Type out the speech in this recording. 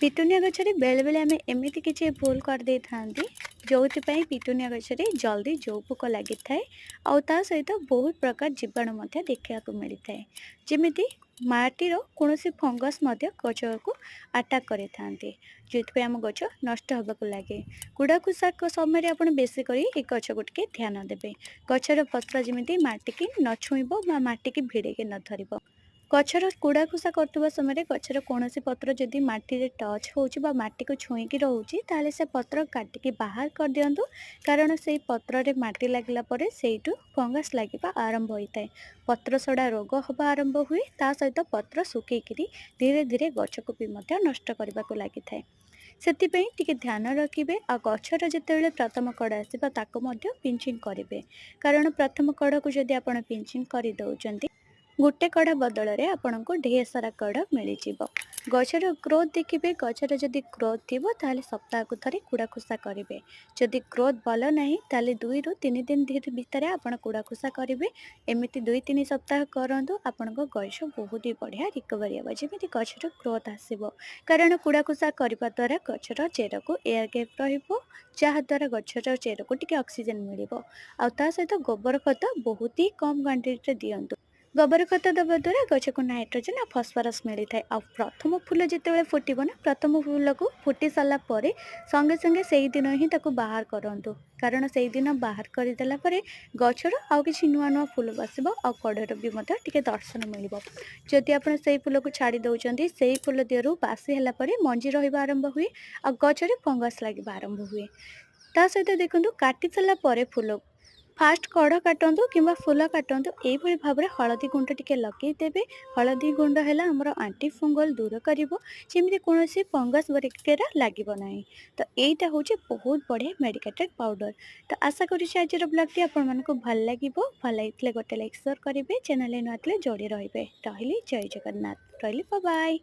Petunia गछरे बेले-बेले आमे एमिति किछि भूल करदे थांती जोउथिपाई पिटुनिया गछरे जल्दी जो पोक लागिथाए आउ ता सहित बहुत प्रकार जीवाणु मध्य देखिବାକୁ मिलिथाए। जेमिति माटीर कोनोसी फंगस मध्य गछको अटैक करिथांती जोइथिपाई आम गछ नष्ट हबाकू लागे। कुड़ाकुसा समय आपण बेसी करी ए गछको टिके ध्यान देबे। गछर पत्र जेमिति माटी की न छुइबो बा माटी की भिड़ेके न धरिबो। गछर कुड़ाखुसा करथुबा समय गछर कौनसी पत्र जदि माटी रे टच होउची बा माटी को छुईकी रहुची ताले से पत्र काटिकी बाहर कर दियंतु कारण से पत्र रे माटी लागला परे सेइटु फंगस लागिबा आरंभ होइताए। पत्र सड़ा रोग हबा आरंभ हुए ता सहित पत्र सुकेकिरी धीरे धीरे गछ को भी मध्य नष्ट करबाको लागिथाए। ସେଥିପାଇଁ ଟିକେ ଧ୍ୟାନ ରଖିବେ ଆଉ ଗଛର ଯେତେବେଳେ ପ୍ରଥମ କଡ଼ ଆସିବ ତାକୁ ମଧ୍ୟ ପିଞ୍ଚିଂ କରିବେ କାରଣ ପ୍ରଥମ କଡ଼କୁ ଯଦି ଆପଣ ପିଞ୍ଚିଂ କରିଦେଉଛନ୍ତି गोटे कड़ बदल में आपन को ढेर सारा कड़ मिल जाव। गचर ग्रोथ देखिए गचर जदि ग्रोथ थी ताले सप्ताह को थे कुड़ाखुसा करेंगे। जदि ग्रोथ भल ना ताले 2 ରୁ 3 दिन भितर आपन कुड़ाखुसा करेंगे। एमती 2-3 सप्ताह करूँ आपण गछ बहुत ही बढ़िया रिकवरी हे जमी गचर ग्रोथ आसब कारण कुड़ाखुसा करने द्वारा गचर चेर को एयर गैप रहाद्वारा गचर चेर को टी ऑक्सीजन मिल सहित गोबर खत बहुत ही कम क्वांटिटी दिंतु। गोबर खत दबा द्वारा गछ को नाइट्रोजन और फस्फरस मिलता है। आ प्रथम फूल जिते फुटब ना प्रथम फूल को फुटी सारा संगे संगे से ही दिन ही ताकू बाहर करूँ कारण से ही दिन बाहर करदेला गचर आउ कि नुआ नुआ फूल बसब आ कड़र भी टे दर्शन मिल। जदि आप फूल को छाड़ी दौरान से फूल देहर बासी है मंजी रहा आरंभ हुए आ गचर फंगस लगे आरंभ हुए। ता सहित देखो काटी सारा फूल फास्ट कड़ काटतु कि फूल काटतु यही भाव में हलदी गुंड टी लगेदेवे। हलदी गुंड है आमर आंटी फंगल दूर करमी कौन फंगस वगैरह लगे ना। तो यहीटा हूँ बहुत बढ़िया मेडिकेटेड पाउडर। तो आशा करुँच आज ब्लॉग आपको भल लगे भल लगे गोटे लाइक शेयर करेंगे चैनल नुआ जोड़ी रही। जय जगन्नाथ रही बाय।